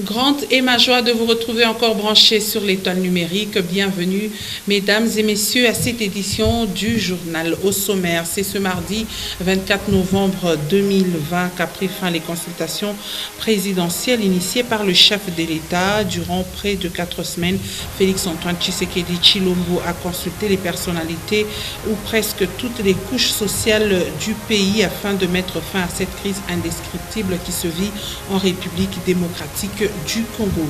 Grande est ma joie de vous retrouver encore branchés sur l'étoile numérique. Bienvenue, mesdames et messieurs, à cette édition du journal au sommaire. C'est ce mardi 24 novembre 2020 qu'a pris fin les consultations présidentielles initiées par le chef de l'État. Durant près de 4 semaines, Félix-Antoine Tshisekedi Tshilombo a consulté les personnalités ou presque toutes les couches sociales du pays afin de mettre fin à cette crise indescriptible qui se vit en République démocratique du Congo.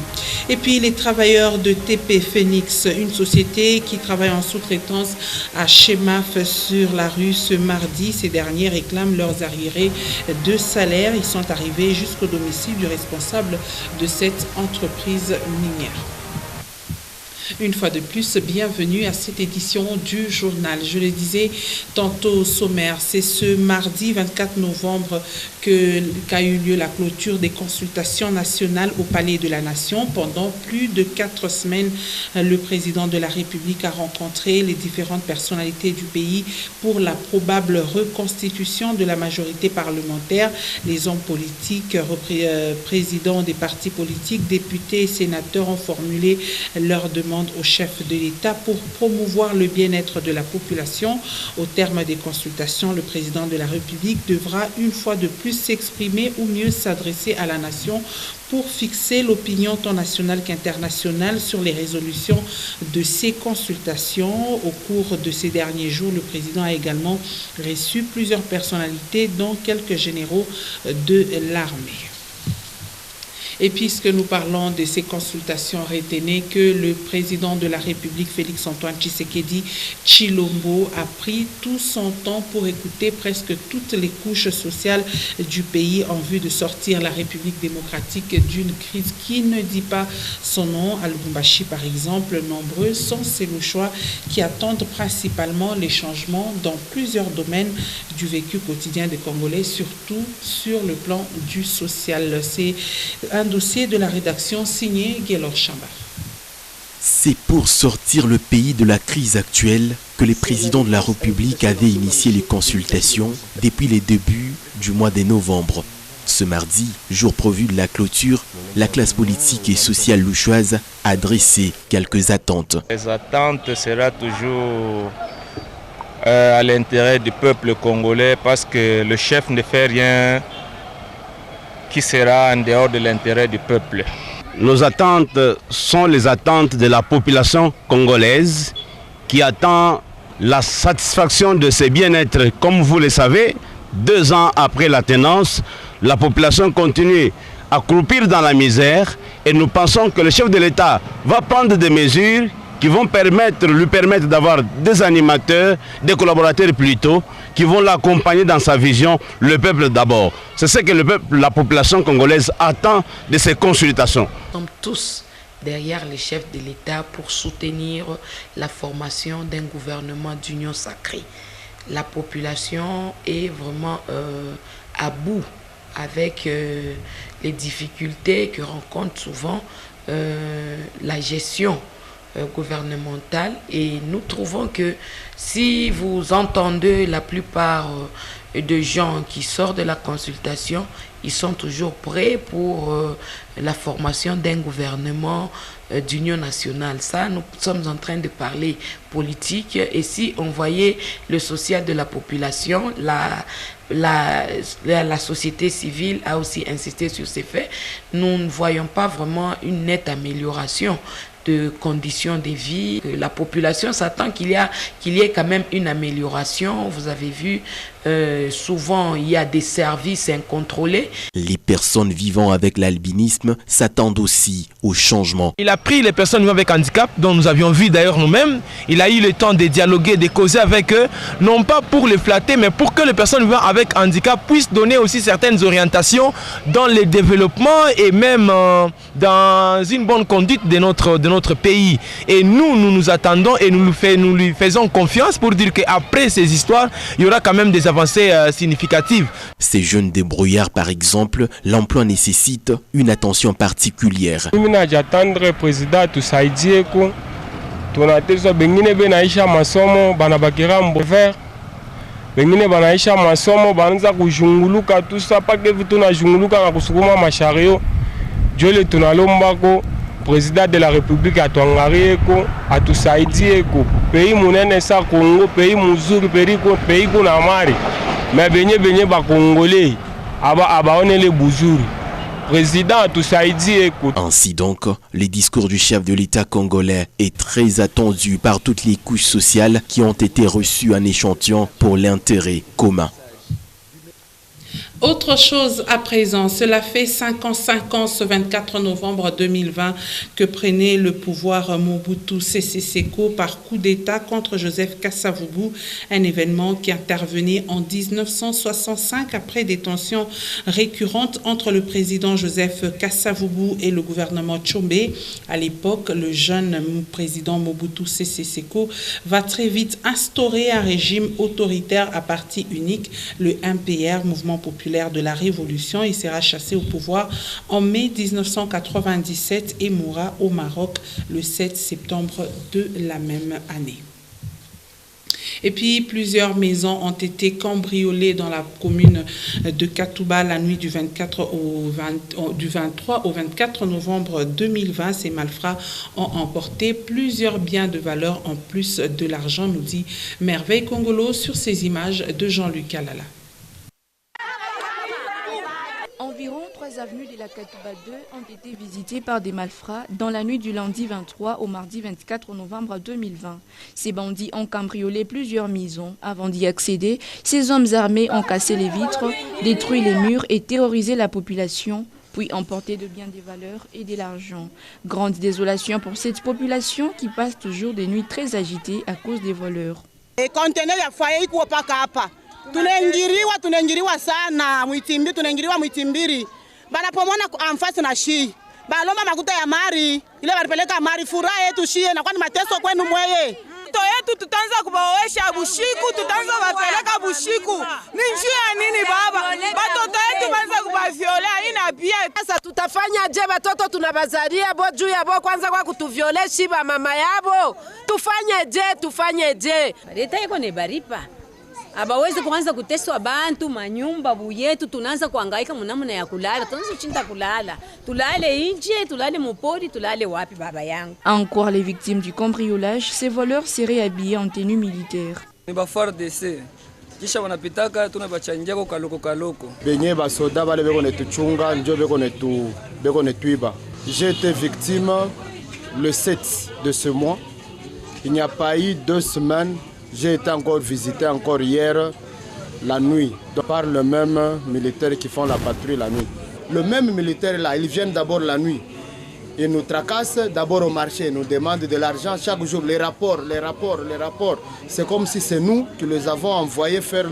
Et puis les travailleurs de TP Phoenix, une société qui travaille en sous-traitance à Chemaf sur la rue ce mardi. Ces derniers réclament leurs arriérés de salaire. Ils sont arrivés jusqu'au domicile du responsable de cette entreprise minière. Une fois de plus, bienvenue à cette édition du journal. Je le disais tantôt au sommaire, c'est ce mardi 24 novembre qu'a eu lieu la clôture des consultations nationales au Palais de la Nation. Pendant plus de 4 semaines, le président de la République a rencontré les différentes personnalités du pays pour la probable reconstitution de la majorité parlementaire. Les hommes politiques, présidents des partis politiques, députés et sénateurs ont formulé leurs demandes au chef de l'État pour promouvoir le bien-être de la population. Au terme des consultations, le président de la République devra une fois de plus s'exprimer ou mieux s'adresser à la nation pour fixer l'opinion tant nationale qu'internationale sur les résolutions de ces consultations. Au cours de ces derniers jours, le président a également reçu plusieurs personnalités, dont quelques généraux de l'armée. Et puisque nous parlons de ces consultations, retenez que le président de la République, Félix-Antoine Tshisekedi Tshilombo, a pris tout son temps pour écouter presque toutes les couches sociales du pays en vue de sortir la République démocratique d'une crise qui ne dit pas son nom. À Lubumbashi, par exemple, nombreux sont ces Louchois qui attendent principalement les changements dans plusieurs domaines du vécu quotidien des Congolais, surtout sur le plan du social. C'est un dossier de la rédaction signé Guélor Chamba. C'est pour sortir le pays de la crise actuelle que les présidents de la République avaient initié les consultations depuis les débuts du mois de novembre. Ce mardi, jour prévu de la clôture, la classe politique et sociale louchoise a dressé quelques attentes. Les attentes seront toujours à l'intérêt du peuple congolais parce que le chef ne fait rien qui sera en dehors de l'intérêt du peuple. Nos attentes sont les attentes de la population congolaise qui attend la satisfaction de ses bien-être. Comme vous le savez, 2 ans après la tenance, la population continue à croupir dans la misère et nous pensons que le chef de l'État va prendre des mesures qui vont lui permettre d'avoir des animateurs, des collaborateurs plutôt, qui vont l'accompagner dans sa vision, le peuple d'abord. C'est ce que la population congolaise attend de ces consultations. Nous sommes tous derrière les chefs de l'État pour soutenir la formation d'un gouvernement d'union sacrée. La population est vraiment à bout avec les difficultés que rencontre souvent la gestion gouvernementale, et nous trouvons que si vous entendez la plupart de gens qui sortent de la consultation, ils sont toujours prêts pour la formation d'un gouvernement d'union nationale. Ça, nous sommes en train de parler politique, et si on voyait le social de la population, la société civile a aussi insisté sur ces faits, nous ne voyons pas vraiment une nette amélioration de conditions de vie. La population s'attend qu'il y ait quand même une amélioration. Vous avez vu, souvent il y a des services incontrôlés. Les personnes vivant avec l'albinisme s'attendent aussi au changement. Il a pris les personnes vivant avec handicap, dont nous avions vu d'ailleurs nous-mêmes. Il a eu le temps de dialoguer, de causer avec eux, non pas pour les flatter, mais pour que les personnes vivant avec handicap puissent donner aussi certaines orientations dans le développement et même dans une bonne conduite de notre pays. Et nous attendons et nous lui faisons confiance pour dire qu'après ces histoires, il y aura quand même des avancées significatives. Ces jeunes débrouillards, par exemple, l'emploi nécessite une attention particulière. J'attends le président Tusaidie ko tunateswa bengine benaisha masomo banabakira mbover bengine banaisha masomo banza kujunguluka tout ça pas que vitu na junguluka na kusukuma mashario jole tunalombako président de la République atuangarieko atusaidiyeko pays munene sa Congo pays muzuri pays kuna mari mais benye ba congolais abaonele buzuri. Ainsi donc, le discours du chef de l'État congolais est très attendu par toutes les couches sociales qui ont été reçues en échantillon pour l'intérêt commun. Autre chose à présent, cela fait 5 ans ce 24 novembre 2020 que prenait le pouvoir Mobutu Sese Seko par coup d'État contre Joseph Kasavubu, un événement qui intervenait en 1965 après des tensions récurrentes entre le président Joseph Kasavubu et le gouvernement Tshombe. À l'époque, le jeune président Mobutu Sese Seko va très vite instaurer un régime autoritaire à parti unique, le MPR, Mouvement populaire de la Révolution. Il sera chassé au pouvoir en mai 1997 et mourra au Maroc le 7 septembre de la même année. Et puis, plusieurs maisons ont été cambriolées dans la commune de Katouba la nuit du 23 au 24 novembre 2020. Ces malfrats ont emporté plusieurs biens de valeur en plus de l'argent, nous dit Merveille Congolo sur ces images de Jean-Luc Alala. Environ 3 avenues de la Katouba 2 ont été visitées par des malfrats dans la nuit du lundi 23 au mardi 24 novembre 2020. Ces bandits ont cambriolé plusieurs maisons. Avant d'y accéder, ces hommes armés ont cassé les vitres, détruit les murs et terrorisé la population, puis emporté de biens de valeur et de l'argent. Grande désolation pour cette population qui passe toujours des nuits très agitées à cause des voleurs. Tunaingiriwa sana Mwitimbi, tunaingiriwa Mwitimbiri. Banapomona amfasi na shi. Baloma makuta ya mari, ile baripeleka mari furaha yetu shie na kwani mateso kwenu mweye. To yetu tutaanza kubaoesha bushiku, tutaanza bapeleka bushiku. Ni njia nini baba? Batoto yetu banza kubaviolea ina pia. Sasa tutafanya je batoto tunabazalia bo juu ya bo kwanza kwa kutuviolea ba mama yabo. Tufanye je. Leta iko ne baripa. Abawezi kuanza kuteswa bantu manyumba buyetu tunaanza kuhangaika mnamna ya kulala tunaanza chinda kulala tulale nje tulale mupori tulale wapi baba yangu. Encore les victimes du cambriolage, ces voleurs seraient habillés en tenue militaire. Ni ba FARDC kisha wanapitaka tunabachangia kwa kaloko benye ba soda bale beko netuchunga njo beko netuiba. J'ai été victime le 7 de ce mois. Il n'y a pas eu 2 semaines. J'ai été encore visité encore hier la nuit par le même militaire qui font la patrouille la nuit. Le même militaire là, ils viennent d'abord la nuit. Ils nous tracassent d'abord au marché, ils nous demandent de l'argent chaque jour, les rapports. C'est comme si c'est nous qui les avons envoyés faire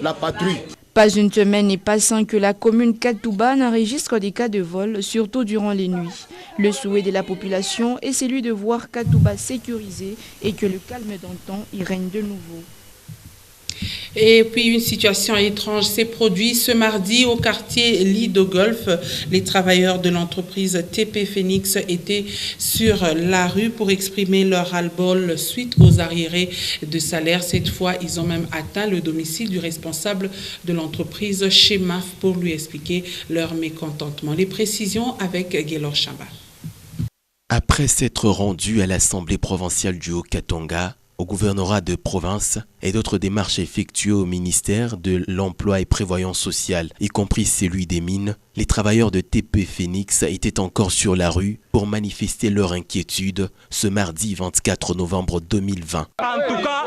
la patrouille. Pas une semaine n'est passant que la commune Katouba n'enregistre des cas de vol, surtout durant les nuits. Le souhait de la population est celui de voir Katouba sécurisé et que le calme d'antan y règne de nouveau. Et puis une situation étrange s'est produite ce mardi au quartier Lido Golf. Les travailleurs de l'entreprise TP Phoenix étaient sur la rue pour exprimer leur ras-le-bol suite aux arriérés de salaire. Cette fois, ils ont même atteint le domicile du responsable de l'entreprise Chemaf pour lui expliquer leur mécontentement. Les précisions avec Guélor Chamba. Après s'être rendu à l'Assemblée provinciale du Haut-Katanga, au gouvernorat de province et d'autres démarches effectuées au ministère de l'Emploi et Prévoyance sociale, y compris celui des mines, les travailleurs de TP Phoenix étaient encore sur la rue pour manifester leur inquiétude ce mardi 24 novembre 2020. En tout cas,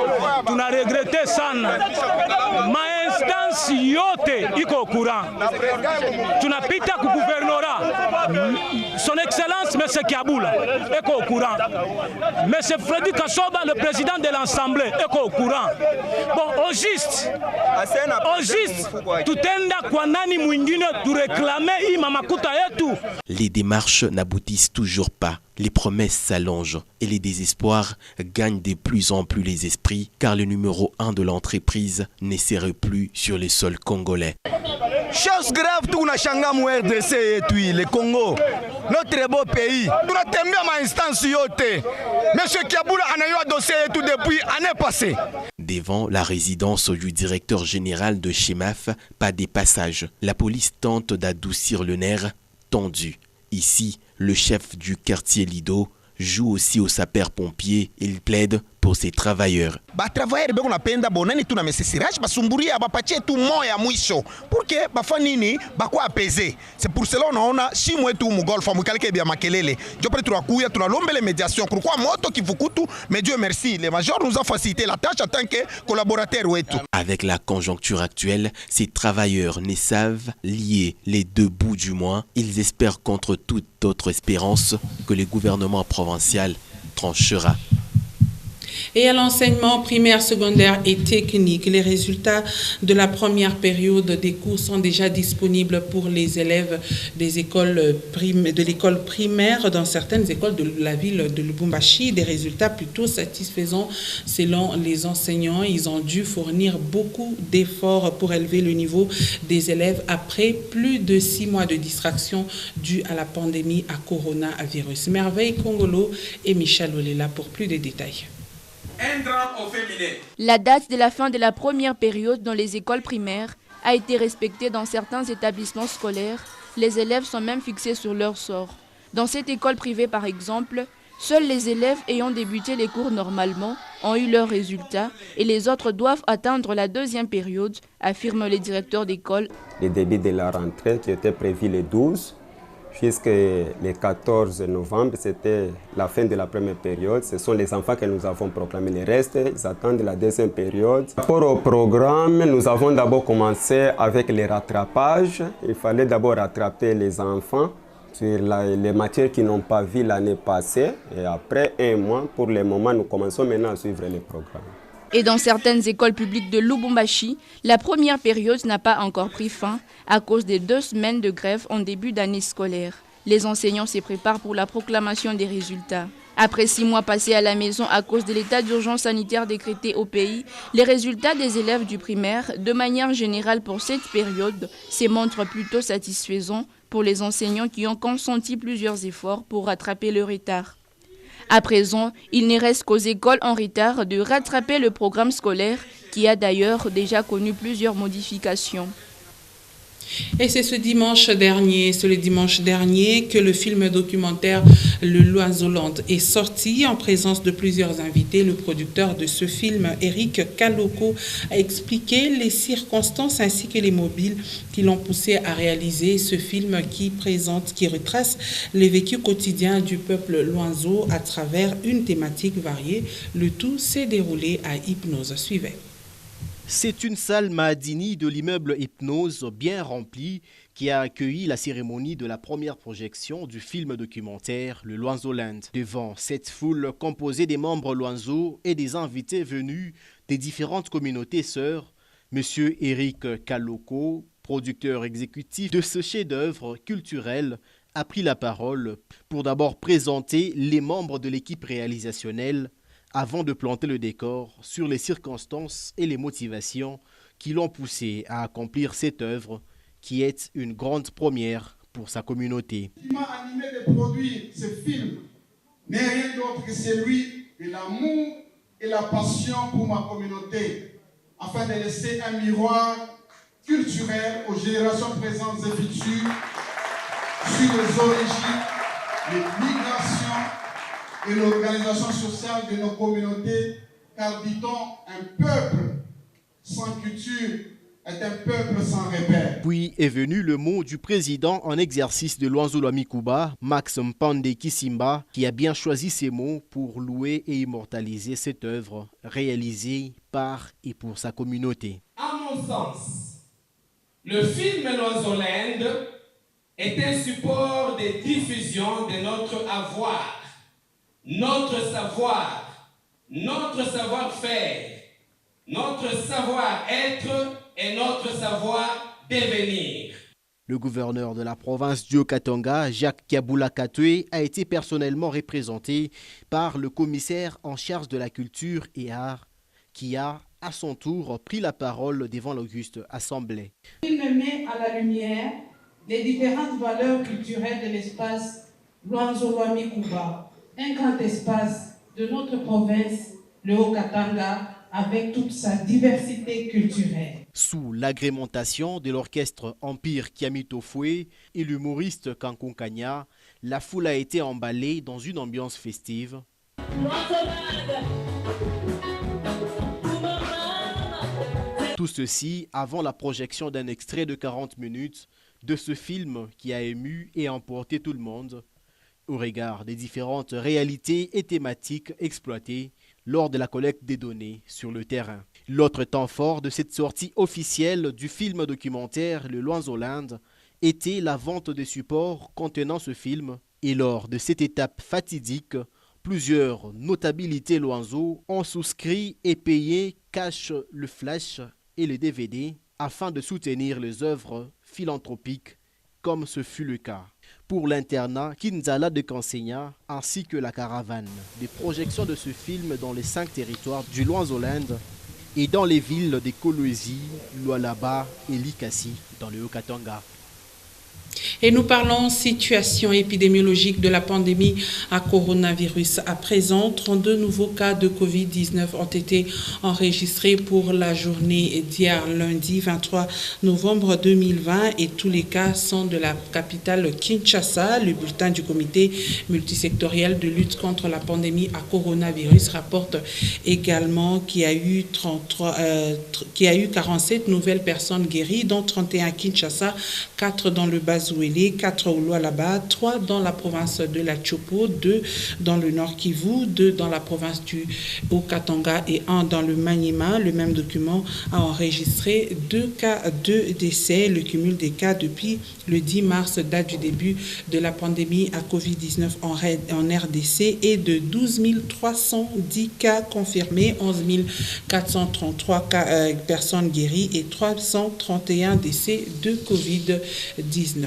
on a regretté ça. Ma instance yote iko au courant. Tunapita ku gouvernorat. Son Excellence M. Kiaboula est au courant. M. Freddy Kassoba, le président de l'Assemblée, est au courant. Bon, au juste, tutenda kwa nani mwingine tu réclamer hii mamakuta yetu. Les démarches n'aboutissent toujours pas. Les promesses s'allongent et les désespoirs gagnent de plus en plus les esprits car le numéro 1 de l'entreprise ne serait plus sur le sol congolais. Chose grave, tout na shanga mu RDC et le Congo, notre beau pays. Nous avons terminé ma instance yote. Monsieur Kiaboula a eu un dossier tout depuis l'année passée. Devant la résidence du directeur général de Chemaf, pas des passages. La police tente d'adoucir le nerf tendu. Ici, le chef du quartier Lido joue aussi au sapeur-pompier. Il plaide pour ses travailleurs. Travailleurs beko napenda bonani tu na mesesirage basumburia bapatie tu moya mwisho porque bafanini bakwa apaiser. C'est pour cela unaona shimo yetu mugolfa mukaleke bia makelele. Jo pale tunakuya tunalombele médiation pourquoi moto kivukutu mais Dieu merci les majors nous ont facilité la tâche en tant que collaborateurs wetu. Avec la conjoncture actuelle, ces travailleurs ne savent lier les deux bouts du mois. Ils espèrent contre toute autre espérance que le gouvernement provincial tranchera. Et à l'enseignement primaire, secondaire et technique, les résultats de la première période des cours sont déjà disponibles pour les élèves des écoles de l'école primaire dans certaines écoles de la ville de Lubumbashi. Des résultats plutôt satisfaisants selon les enseignants. Ils ont dû fournir beaucoup d'efforts pour élever le niveau des élèves après plus de 6 mois de distraction due à la pandémie à coronavirus. Merveille Congolo et Michel Olela pour plus de détails. La date de la fin de la première période dans les écoles primaires a été respectée dans certains établissements scolaires. Les élèves sont même fixés sur leur sort. Dans cette école privée par exemple, seuls les élèves ayant débuté les cours normalement ont eu leurs résultats et les autres doivent attendre la deuxième période, affirme le directeur d'école. Le début de la rentrée qui était prévu le 12, jusqu'au le 14 novembre, c'était la fin de la première période. Ce sont les enfants que nous avons proclamés. Le reste, ils attendent la deuxième période. Par rapport au programme, nous avons d'abord commencé avec les rattrapages. Il fallait d'abord rattraper les enfants sur les matières qui n'ont pas vu l'année passée. Et après 1 mois, pour le moment, nous commençons maintenant à suivre les programmes. Et dans certaines écoles publiques de Lubumbashi, la première période n'a pas encore pris fin à cause des 2 semaines de grève en début d'année scolaire. Les enseignants se préparent pour la proclamation des résultats. Après 6 mois passés à la maison à cause de l'état d'urgence sanitaire décrété au pays, les résultats des élèves du primaire, de manière générale pour cette période, se montrent plutôt satisfaisants pour les enseignants qui ont consenti plusieurs efforts pour rattraper le retard. À présent, il ne reste qu'aux écoles en retard de rattraper le programme scolaire qui a d'ailleurs déjà connu plusieurs modifications. Et c'est le dimanche dernier que le film documentaire Le Loiseau-Land est sorti en présence de plusieurs invités. Le producteur de ce film, Eric Kaloko, a expliqué les circonstances ainsi que les mobiles qui l'ont poussé à réaliser ce film qui retrace les vécus quotidiens du peuple Loiseau à travers une thématique variée. Le tout s'est déroulé à Hypnose. Suivez. C'est une salle Mahadini de l'immeuble Hypnose bien remplie qui a accueilli la cérémonie de la première projection du film documentaire Le Loiseau-Land. Devant cette foule composée des membres Loiseau et des invités venus des différentes communautés sœurs, M. Eric Kaloko, producteur exécutif de ce chef-d'œuvre culturel, a pris la parole pour d'abord présenter les membres de l'équipe réalisationnelle avant de planter le décor sur les circonstances et les motivations qui l'ont poussé à accomplir cette œuvre qui est une grande première pour sa communauté. Ce qui m'a animé de produire ce film n'est rien d'autre que celui de l'amour et la passion pour ma communauté, afin de laisser un miroir culturel aux générations présentes et futures sur les origines, les migrations et l'organisation sociale de nos communautés, car dit-on, un peuple sans culture est un peuple sans repère. Puis est venu le mot du président en exercice de Luanzo-Lwamikuba, Max Mpande Kisimba, qui a bien choisi ces mots pour louer et immortaliser cette œuvre réalisée par et pour sa communauté. À mon sens, le film Loiseau-Land est un support de diffusion de notre avoir, notre savoir, notre savoir-faire, notre savoir-être et notre savoir-devenir. Le gouverneur de la province du Haut-Katanga, Jacques Kabula Katwe, a été personnellement représenté par le commissaire en charge de la culture et art, qui a, à son tour, pris la parole devant l'auguste assemblée. Il met à la lumière les différentes valeurs culturelles de l'espace Luanzo-Lwamikuba, un grand espace de notre province, le Haut-Katanga, avec toute sa diversité culturelle. Sous l'agrémentation de l'orchestre Empire Kiamitofoué et l'humoriste Kankon Kanya, la foule a été emballée dans une ambiance festive. Tout ceci avant la projection d'un extrait de 40 minutes de ce film qui a ému et emporté tout le monde au regard des différentes réalités et thématiques exploitées lors de la collecte des données sur le terrain. L'autre temps fort de cette sortie officielle du film documentaire Le Loanzoland était la vente des supports contenant ce film. Et lors de cette étape fatidique, plusieurs notabilités Loanzo ont souscrit et payé cash le flash et le DVD afin de soutenir les œuvres philanthropiques comme ce fut le cas pour l'internat Kinzala de Kansenya ainsi que la caravane des projections de ce film dans les 5 territoires du Loanzoland et dans les villes de Kolwezi, Lualaba et Likasi dans le Haut-Katanga. Et nous parlons situation épidémiologique de la pandémie à coronavirus. À présent, 32 nouveaux cas de Covid-19 ont été enregistrés pour la journée d'hier, lundi 23 novembre 2020. Et tous les cas sont de la capitale Kinshasa. Le bulletin du comité multisectoriel de lutte contre la pandémie à coronavirus rapporte également qu'il y a eu 47 nouvelles personnes guéries, dont 31 à Kinshasa, 4 dans le Bazouélé, 4 au Lualaba, 3 dans la province de la Chopo, 2 dans le Nord Kivu, 2 dans la province du Haut-Katanga et 1 dans le Maniema. Le même document a enregistré 2 décès. Le cumul des cas depuis le 10 mars, date du début de la pandémie à Covid-19 en RDC, est de 12 310 cas confirmés, 11 433 personnes guéries et 331 décès de Covid-19.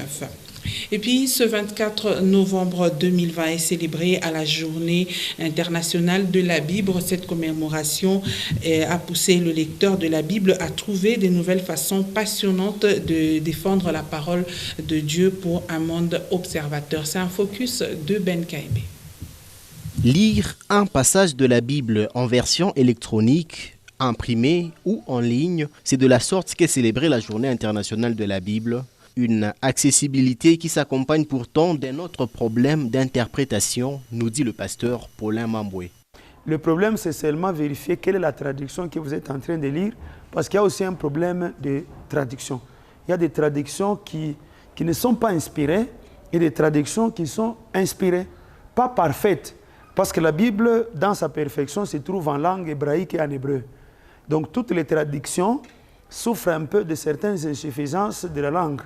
Et puis, ce 24 novembre 2020 est célébré à la Journée internationale de la Bible. Cette commémoration a poussé le lecteur de la Bible à trouver de nouvelles façons passionnantes de défendre la parole de Dieu pour un monde observateur. C'est un focus de Ben Kaibé. Lire un passage de la Bible en version électronique, imprimée ou en ligne, c'est de la sorte qu'est célébrée la Journée internationale de la Bible. Une accessibilité qui s'accompagne pourtant d'un autre problème d'interprétation, nous dit le pasteur Paulin Mamboué. Le problème, c'est seulement vérifier quelle est la traduction que vous êtes en train de lire, parce qu'il y a aussi un problème de traduction. Il y a des traductions qui ne sont pas inspirées et des traductions qui sont inspirées, pas parfaites, parce que la Bible, dans sa perfection, se trouve en langue hébraïque et en hébreu. Donc toutes les traductions souffrent un peu de certaines insuffisances de la langue.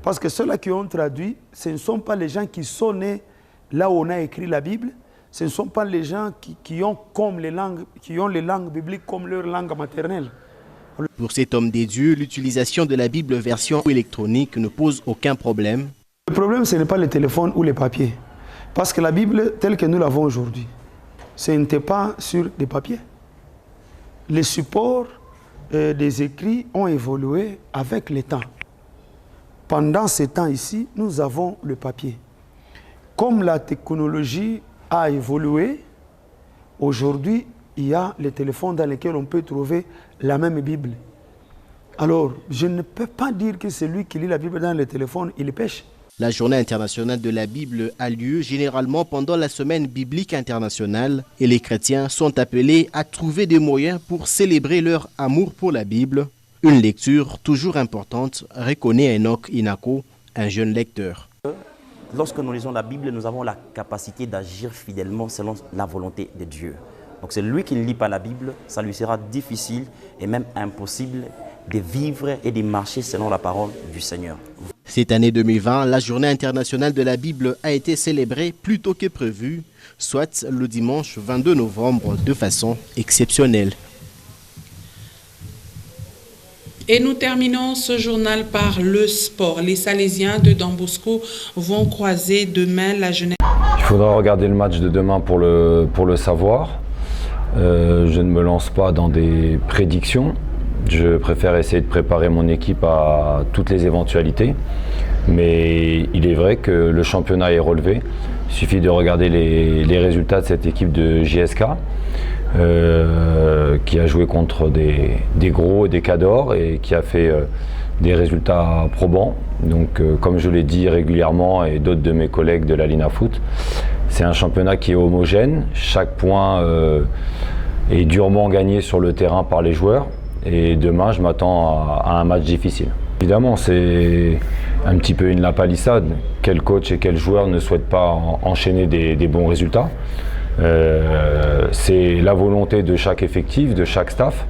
Parce que ceux-là qui ont traduit, ce ne sont pas les gens qui sont nés là où on a écrit la Bible, ce ne sont pas les gens qui ont les langues bibliques comme leur langue maternelle. Pour cet homme des dieux, l'utilisation de la Bible version électronique ne pose aucun problème. Le problème, ce n'est pas le téléphone ou les papiers. Parce que la Bible, telle que nous l'avons aujourd'hui, ce n'était pas sur des papiers. Les supports des écrits ont évolué avec le temps. Pendant ce temps ici, nous avons le papier. Comme la technologie a évolué, aujourd'hui, il y a les téléphones dans lesquels on peut trouver la même Bible. Alors, je ne peux pas dire que celui qui lit la Bible dans le téléphone, il pêche. La Journée internationale de la Bible a lieu généralement pendant la Semaine biblique internationale et les chrétiens sont appelés à trouver des moyens pour célébrer leur amour pour la Bible. Une lecture toujours importante, reconnaît Enoch Inako, un jeune lecteur. Lorsque nous lisons la Bible, nous avons la capacité d'agir fidèlement selon la volonté de Dieu. Donc c'est lui qui ne lit pas la Bible, ça lui sera difficile et même impossible de vivre et de marcher selon la parole du Seigneur. Cette année 2020, la Journée internationale de la Bible a été célébrée plus tôt que prévu, soit le dimanche 22 novembre de façon exceptionnelle. Et nous terminons ce journal par le sport. Les Salésiens de Don Bosco vont croiser demain la jeunesse. Il faudra regarder le match de demain pour le savoir. Je ne me lance pas dans des prédictions. Je préfère essayer de préparer mon équipe à toutes les éventualités. Mais il est vrai que le championnat est relevé. Il suffit de regarder les résultats de cette équipe de JSK. qui a joué contre des gros, des cadors et qui a fait des résultats probants. Donc comme je l'ai dit régulièrement et d'autres de mes collègues de la Lina Foot, c'est un championnat qui est homogène. Chaque point est durement gagné sur le terrain par les joueurs et demain je m'attends à un match difficile. Évidemment, c'est un petit peu une lapalissade. Quel coach et quel joueur ne souhaite pas enchaîner des bons résultats? C'est la volonté de chaque effectif, de chaque staff.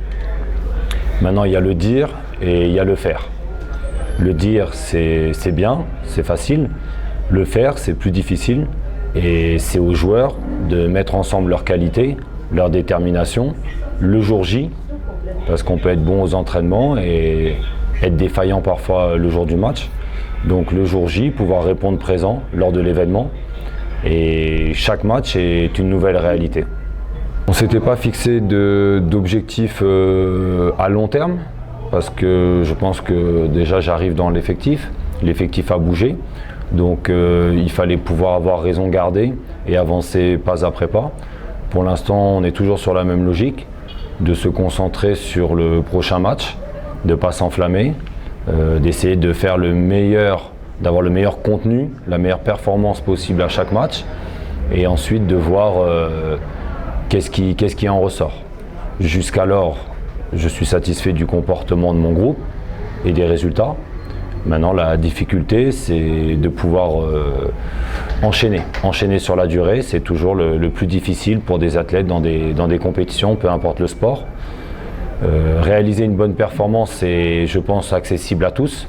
Maintenant, il y a le dire et il y a le faire. Le dire, c'est bien, c'est facile. Le faire, c'est plus difficile. Et c'est aux joueurs de mettre ensemble leurs qualités, leur détermination, le jour J, parce qu'on peut être bon aux entraînements et être défaillant parfois le jour du match. Donc le jour J, pouvoir répondre présent lors de l'événement. Et chaque match est une nouvelle réalité. On ne s'était pas fixé d'objectifs à long terme, parce que je pense que déjà j'arrive dans l'effectif a bougé. Donc il fallait pouvoir avoir raison gardée et avancer pas après pas. Pour l'instant, on est toujours sur la même logique, de se concentrer sur le prochain match, de ne pas s'enflammer, d'essayer de faire d'avoir le meilleur contenu, la meilleure performance possible à chaque match, et ensuite de voir qu'est-ce qui en ressort. Jusqu'alors, je suis satisfait du comportement de mon groupe et des résultats. Maintenant, la difficulté, c'est de pouvoir enchaîner sur la durée. C'est toujours le plus difficile pour des athlètes dans des compétitions, peu importe le sport. Réaliser une bonne performance, c'est, je pense, accessible à tous.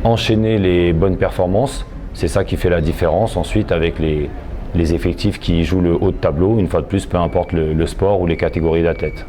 Enchaîner les bonnes performances, c'est ça qui fait la différence ensuite avec les effectifs qui jouent le haut de tableau, une fois de plus, peu importe le sport ou les catégories d'athlètes.